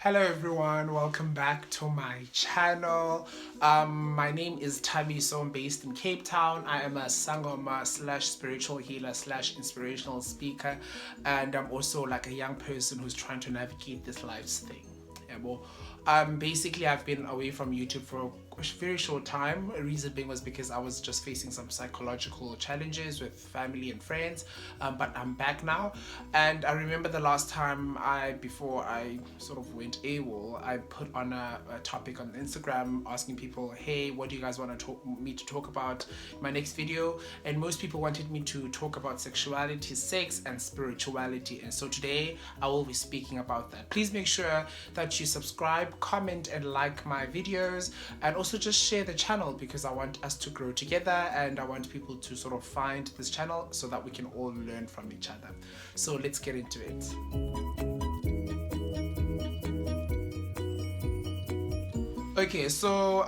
Hello everyone, welcome back to my channel. My name is Tabi, so I'm based in Cape Town. I am a sangoma slash spiritual healer slash inspirational speaker, and I'm also like a young person who's trying to navigate this life thing. Yeah, well, basically I've been away from YouTube for a very short time. A reason being was because I was just facing some psychological challenges with family and friends, but I'm back now. And I remember the last time before I sort of went AWOL, I put on a topic on Instagram asking people, hey, what do you guys want me to talk about in my next video? And most people wanted me to talk about sexuality, sex, and spirituality. And so today I will be speaking about that. Please make sure that you subscribe, comment, and like my videos, and also just share the channel because I want us to grow together and I want people to sort of find this channel so that we can all learn from each other. So let's get into it. Okay, so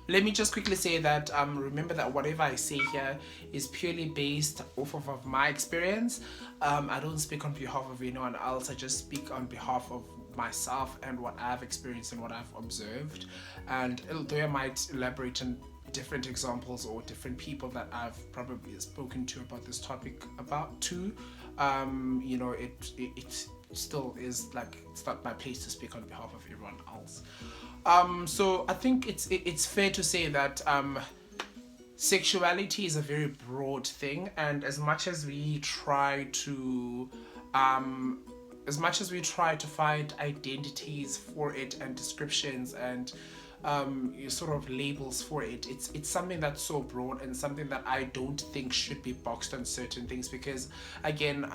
let me just quickly say that remember that whatever I say here is purely based off of my experience. I don't speak on behalf of anyone else. I just speak on behalf of myself and what I've experienced and what I've observed. And although I might elaborate on different examples or different people that I've probably spoken to about this topic about too, it still is like it's not my place to speak on behalf of everyone else. So I think it's fair to say that sexuality is a very broad thing, and as much as we try to find identities for it and descriptions and sort of labels for it, it's something that's so broad and something that I don't think should be boxed on certain things, because again,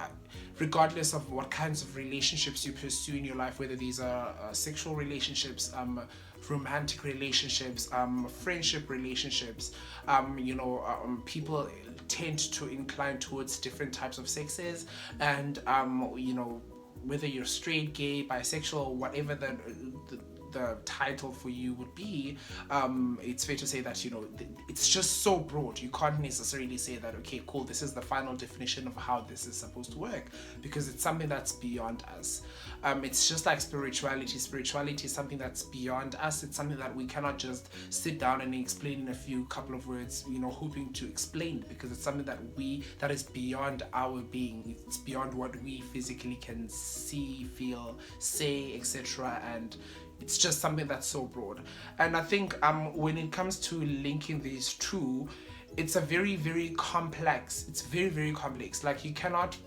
regardless of what kinds of relationships you pursue in your life, whether these are sexual relationships, romantic relationships, friendship relationships, people tend to incline towards different types of sexes, and whether you're straight, gay, bisexual, whatever the title for you would be, it's fair to say that it's just so broad. You can't necessarily say that, okay, cool, this is the final definition of how this is supposed to work, because it's something that's beyond us. It's just like spirituality. Spirituality is something that's beyond us. It's something that we cannot just sit down and explain in a couple of words, hoping to explain it, because it's something that is beyond our being. It's beyond what we physically can see, feel, say, etc. And it's just something that's so broad. And I think when it comes to linking these two, it's a very, very complex. It's very, very complex. Like, you cannot,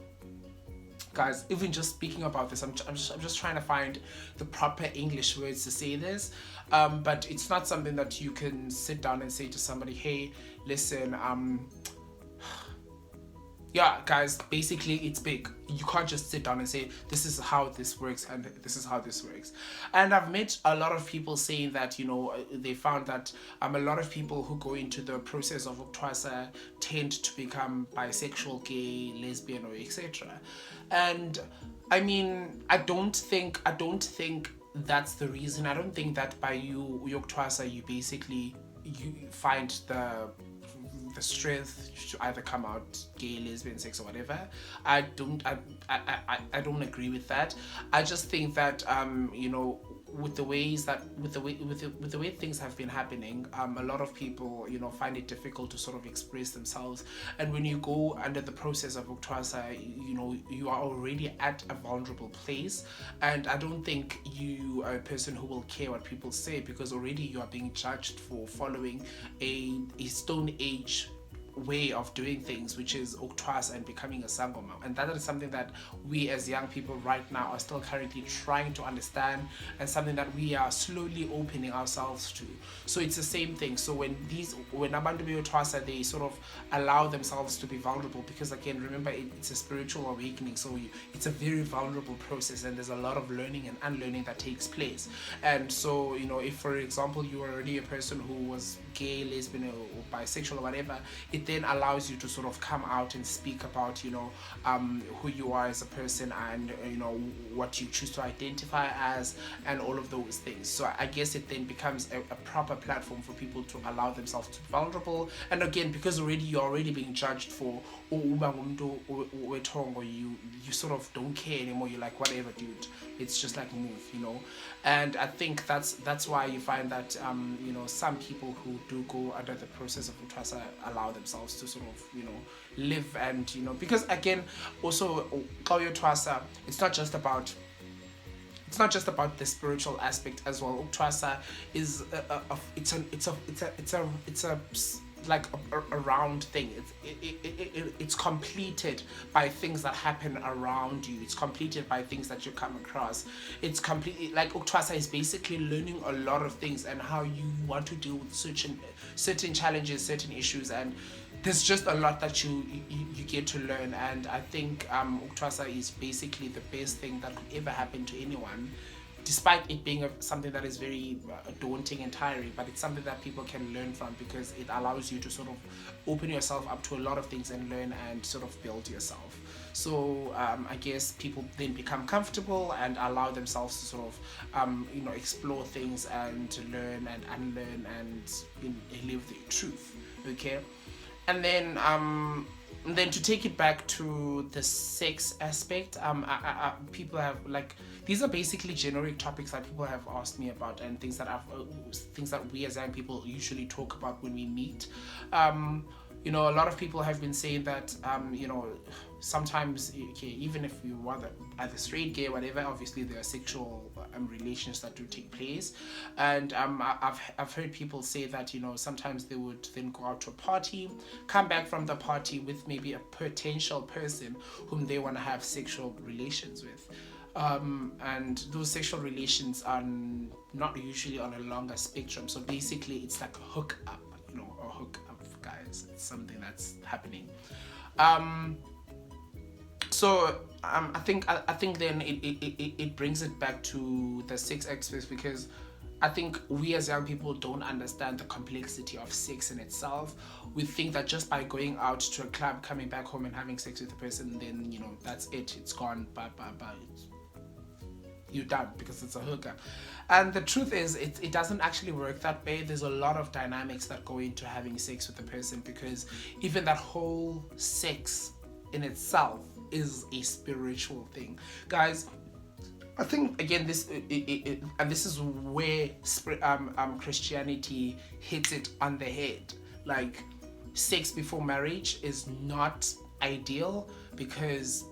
guys, even just speaking about this, I'm just trying to find the proper English words to say this, but it's not something that you can sit down and say to somebody, hey, listen, yeah, guys, basically it's big. You can't just sit down and say, this is how this works and this is how this works. And I've met a lot of people saying that, they found that a lot of people who go into the process of Ultrasa tend to become bisexual, gay, lesbian, or etc. And I mean, I don't think that's the reason. I don't think that by Ultrasa you basically find the strength to either come out gay, lesbian, sex, or whatever. I don't agree with that. I just think that with the way things have been happening, a lot of people find it difficult to sort of express themselves. And when you go under the process of Ultrasa, you are already at a vulnerable place, and I don't think you are a person who will care what people say, because already you are being judged for following a Stone Age way of doing things, which is Ultrasa and becoming a sangoma. And that is something that we as young people right now are still currently trying to understand, and something that we are slowly opening ourselves to. So it's the same thing. So when abantu be Ultrasa, they sort of allow themselves to be vulnerable, because again, remember, it's a spiritual awakening, so it's a very vulnerable process, and there's a lot of learning and unlearning that takes place. And so if, for example, you are already a person who was gay, lesbian, or bisexual or whatever, it it then allows you to sort of come out and speak about, who you are as a person, and what you choose to identify as, and all of those things. So I guess it then becomes a proper platform for people to allow themselves to be vulnerable. And again, because you're already being judged for uba ngumuntu wethongo, you sort of don't care anymore. You're like, whatever, dude, it's just like move. And I think that's why you find that some people who do go under the process of Ultrasa allow themselves to sort of live, and because again, also Ultrasa, it's not just about the spiritual aspect as well. Ultrasa is it's a like a round thing. It's completed by things that happen around you. It's completed by things that you come across. It's completely like Ultrasa is basically learning a lot of things and how you want to deal with certain challenges, certain issues, and there's just a lot that you get to learn. And I think Ultrasa is basically the best thing that could ever happen to anyone, despite it being something that is very daunting and tiring, but it's something that people can learn from, because it allows you to sort of open yourself up to a lot of things and learn and sort of build yourself. So I guess people then become comfortable and allow themselves to sort of explore things and learn and unlearn and live the truth. Okay, and then to take it back to the sex aspect, people have like, these are basically generic topics that people have asked me about, and things that we as young people usually talk about when we meet. A lot of people have been saying that sometimes, okay, even if you are either straight, gay, whatever, obviously there are sexual relations that do take place, and I've heard people say that sometimes they would then go out to a party, come back from the party with maybe a potential person whom they want to have sexual relations with. And those sexual relations are not usually on a longer spectrum. So basically, it's like a hookup, a hookup, guys. It's something that's happening. So I think then it brings it back to the sex aspects, because I think we as young people don't understand the complexity of sex in itself. We think that just by going out to a club, coming back home and having sex with a person, then that's it. It's gone. Bye. You're done, because it's a hookup. And the truth is, it doesn't actually work that way. There's a lot of dynamics that go into having sex with a person, because even that whole sex in itself is a spiritual thing, guys. I think again, and this is where Christianity hits it on the head. Like, sex before marriage is not ideal, because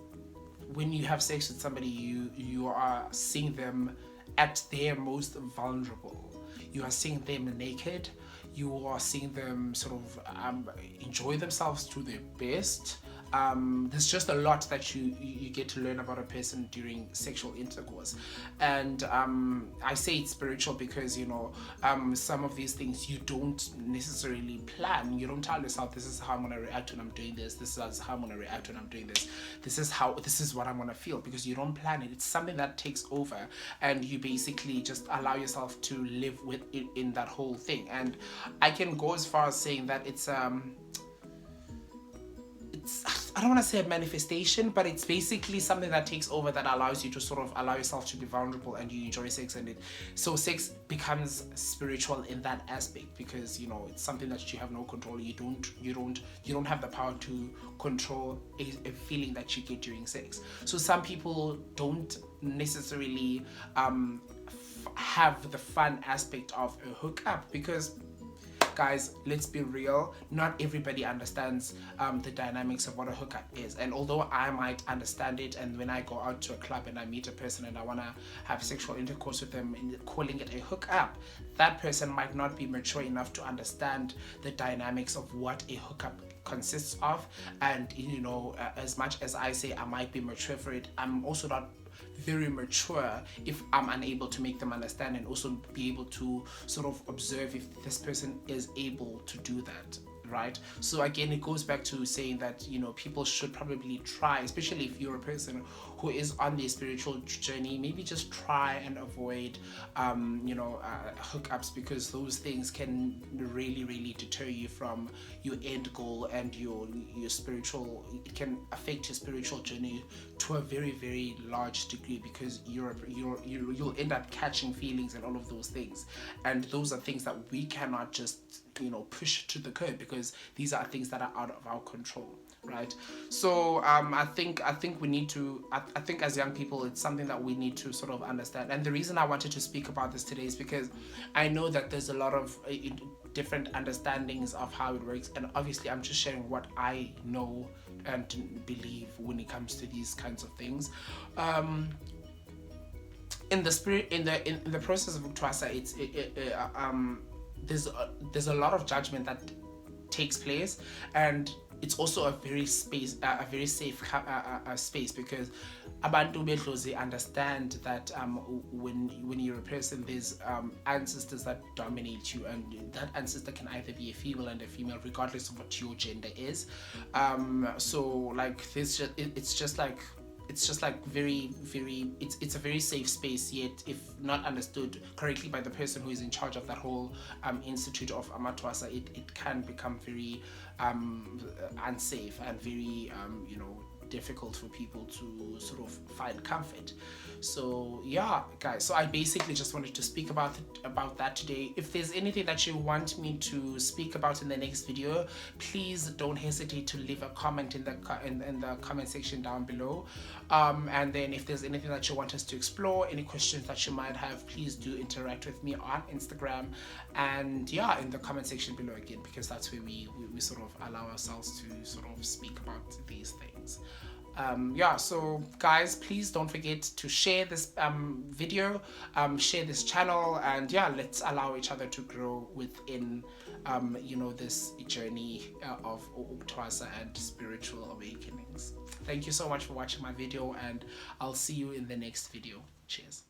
when you have sex with somebody, you are seeing them at their most vulnerable. You are seeing them naked. You are seeing them sort of enjoy themselves to their best. There's just a lot that you get to learn about a person during sexual intercourse. And I say it's spiritual because some of these things you don't necessarily plan. You don't tell yourself, this is how I'm going to react when I'm doing this, this is how I'm going to react when I'm doing this, this is what I'm going to feel, because you don't plan it. It's something that takes over, and you basically just allow yourself to live with it in that whole thing. And I can go as far as saying that it's I don't want to say a manifestation, but it's basically something that takes over, that allows you to sort of allow yourself to be vulnerable, and you enjoy sex, and so sex becomes spiritual in that aspect, because it's something that you have no control. You don't have the power to control a feeling that you get during sex. So some people don't necessarily have the fun aspect of a hookup, because, guys, let's be real, not everybody understands the dynamics of what a hookup is. And although I might understand it, and when I go out to a club and I meet a person and I want to have sexual intercourse with them and calling it a hookup, that person might not be mature enough to understand the dynamics of what a hookup consists of. And as much as I say I might be mature for it, I'm also not very mature if I'm unable to make them understand, and also be able to sort of observe if this person is able to do that, right? So again, it goes back to saying that people should probably try, especially if you're a person who is on their spiritual journey, maybe just try and avoid hookups, because those things can really deter you from your end goal and your spiritual. It can affect your spiritual journey to a very large degree, because you'll end up catching feelings and all of those things, and those are things that we cannot just push to the curb, because these are things that are out of our control, right? So I think we need to, I think as young people, it's something that we need to sort of understand. And the reason I wanted to speak about this today is because I know that there's a lot of different understandings of how it works, and obviously I'm just sharing what I know and believe when it comes to these kinds of things. In the process of Ultrasa, there's a lot of judgment that takes place, and it's also a very safe space, because abantu bedlozi understand that when you're a person, there's ancestors that dominate you, and that ancestor can either be a female and a female, regardless of what your gender is. So like it's just like very it's a very safe space, yet if not understood correctly by the person who is in charge of that whole institute of Amatwasa, it can become very unsafe and very difficult for people to sort of find comfort. So yeah, guys, so I basically just wanted to speak about that today. If there's anything that you want me to speak about in the next video, please don't hesitate to leave a comment in the comment section down below. And then if there's anything that you want us to explore, any questions that you might have, please do interact with me on Instagram, and yeah, in the comment section below again, because that's where we sort of allow ourselves to sort of speak about these things. Yeah, so guys, please don't forget to share this video, share this channel, and yeah, let's allow each other to grow within this journey of Ultrasa and spiritual awakenings. Thank you so much for watching my video, and I'll see you in the next video. Cheers.